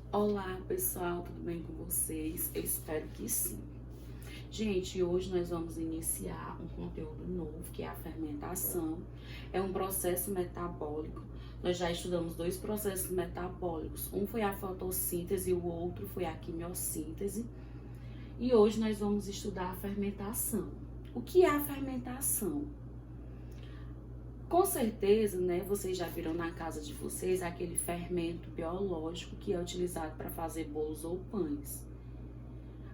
Olá pessoal, tudo bem com vocês? Eu espero que sim. Gente, hoje nós vamos iniciar um conteúdo novo, que é a fermentação. É um processo metabólico. Nós já estudamos dois processos metabólicos. Um foi a fotossíntese e o outro foi a quimiossíntese. E hoje nós vamos estudar a fermentação. O que é a fermentação? Com certeza, né, vocês já viram na casa de vocês aquele fermento biológico que é utilizado para fazer bolos ou pães.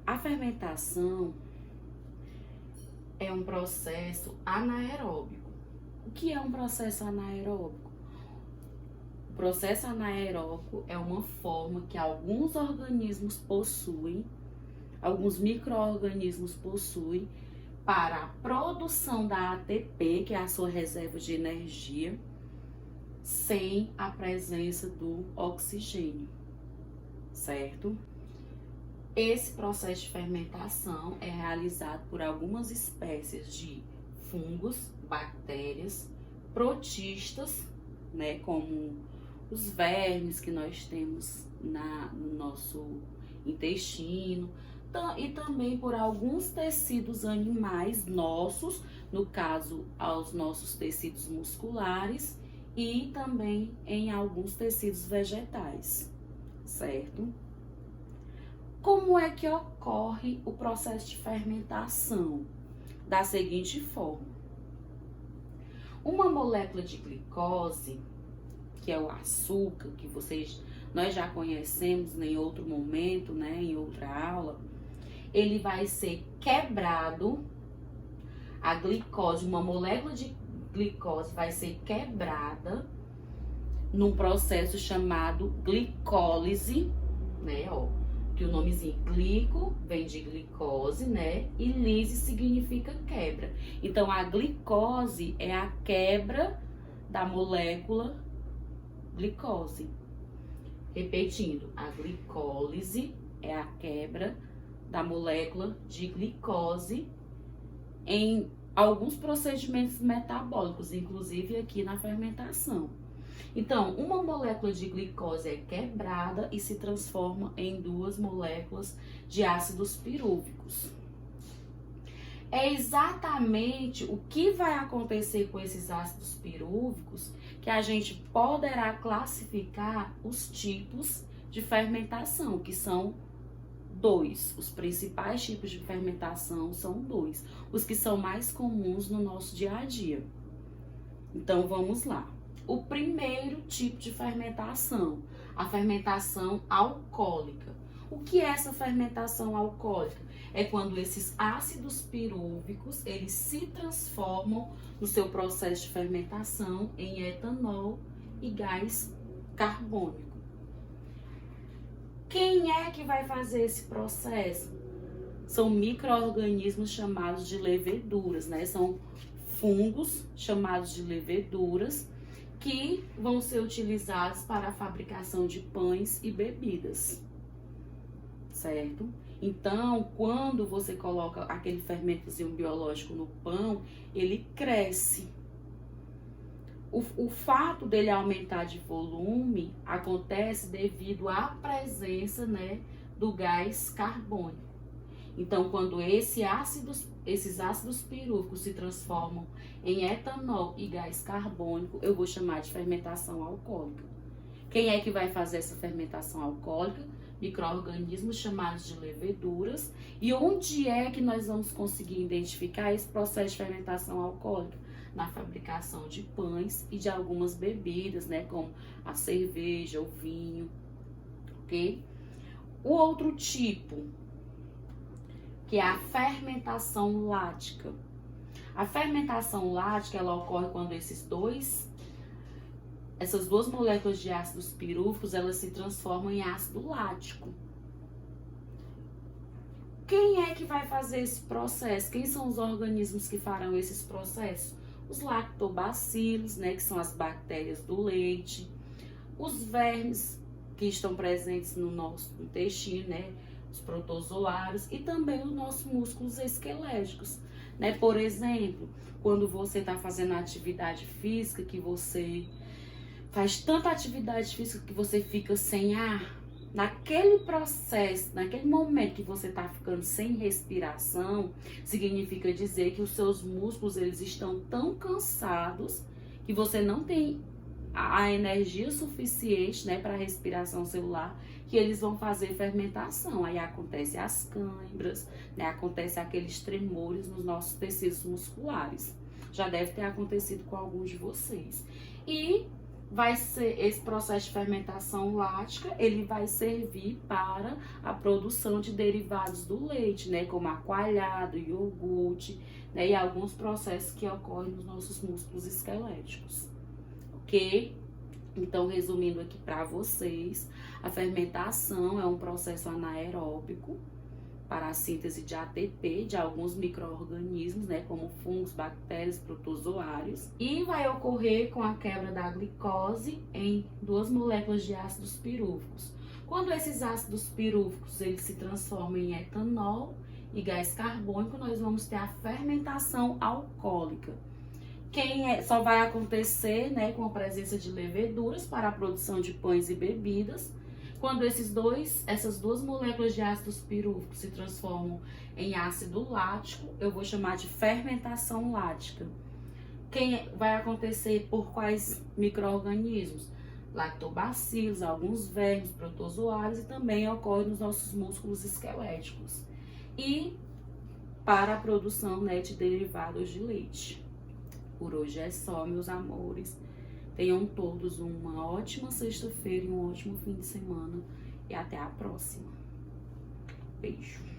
A fermentação é um processo anaeróbico. O que é um processo anaeróbico? O processo anaeróbico é uma forma que alguns organismos possuem, alguns micro-organismos possuem, para a produção da ATP, que é a sua reserva de energia, sem a presença do oxigênio, certo? Esse processo de fermentação é realizado por algumas espécies de fungos, bactérias, protistas, né, como os vermes que nós temos no nosso intestino, e também por alguns tecidos animais nossos, no caso, aos nossos tecidos musculares e também em alguns tecidos vegetais, certo? Como é que ocorre o processo de fermentação? Da seguinte forma: uma molécula de glicose, que é o açúcar, que nós já conhecemos em outro momento, né, em outra aula, ele vai ser quebrado, a glicose, uma molécula de glicose vai ser quebrada num processo chamado glicólise, né, ó, que o nomezinho glico vem de glicose, né, e lise significa quebra. Então, a glicose é a quebra da molécula glicose. Repetindo, a glicólise é a quebra da molécula de glicose em alguns procedimentos metabólicos, inclusive aqui na fermentação. Então, uma molécula de glicose é quebrada e se transforma em duas moléculas de ácidos pirúvicos. É exatamente o que vai acontecer com esses ácidos pirúvicos que a gente poderá classificar os tipos de fermentação, que são dois. Os principais tipos de fermentação são dois, os que são mais comuns no nosso dia a dia. Então, vamos lá. O primeiro tipo de fermentação, a fermentação alcoólica. O que é essa fermentação alcoólica? É quando esses ácidos pirúvicos, eles se transformam no seu processo de fermentação em etanol e gás carbônico. Quem é que vai fazer esse processo? São micro-organismos chamados de leveduras, né? São fungos chamados de leveduras que vão ser utilizados para a fabricação de pães e bebidas, certo? Então, quando você coloca aquele fermentozinho biológico no pão, ele cresce. O fato dele aumentar de volume acontece devido à presença, né, do gás carbônico. Então, quando esses ácidos pirúvicos se transformam em etanol e gás carbônico, eu vou chamar de fermentação alcoólica. Quem é que vai fazer essa fermentação alcoólica? Micro-organismos chamados de leveduras. E onde é que nós vamos conseguir identificar esse processo de fermentação alcoólica? Na fabricação de pães e de algumas bebidas, né, como a cerveja, o vinho, ok? O outro tipo, que é a fermentação lática. A fermentação lática, ela ocorre quando essas duas moléculas de ácidos pirúvicos, elas se transformam em ácido lático. Quem é que vai fazer esse processo? Quem são os organismos que farão esses processos? Os lactobacilos, né, que são as bactérias do leite, os vermes que estão presentes no nosso intestino, né, os protozoários e também os nossos músculos esqueléticos, né? Por exemplo, quando você está fazendo atividade física, que você faz tanta atividade física que você fica sem ar, naquele processo, naquele momento que você está ficando sem respiração, significa dizer que os seus músculos eles estão tão cansados que você não tem a energia suficiente, né, para respiração celular, que eles vão fazer fermentação. Aí acontece as câimbras, né, acontece aqueles tremores nos nossos tecidos musculares. Já deve ter acontecido com alguns de vocês. E vai ser esse processo de fermentação lática, ele vai servir para a produção de derivados do leite, né, como a coalhada, iogurte, né, e alguns processos que ocorrem nos nossos músculos esqueléticos. Ok? Então, resumindo aqui para vocês, a fermentação é um processo anaeróbico para a síntese de ATP de alguns micro-organismos, né, como fungos, bactérias, protozoários, e vai ocorrer com a quebra da glicose em 2 moléculas de ácidos pirúvicos. Quando esses ácidos pirúvicos eles se transformam em etanol e gás carbônico, nós vamos ter a fermentação alcoólica. Só vai acontecer, né, com a presença de leveduras para a produção de pães e bebidas. Quando essas duas moléculas de ácidos pirúvicos se transformam em ácido lático, eu vou chamar de fermentação lática. Vai acontecer por quais micro-organismos? Lactobacilos, alguns vermes, protozoários, e também ocorre nos nossos músculos esqueléticos. E para a produção, né, de derivados de leite. Por hoje é só, meus amores. Tenham todos uma ótima sexta-feira e um ótimo fim de semana. E até a próxima. Beijo.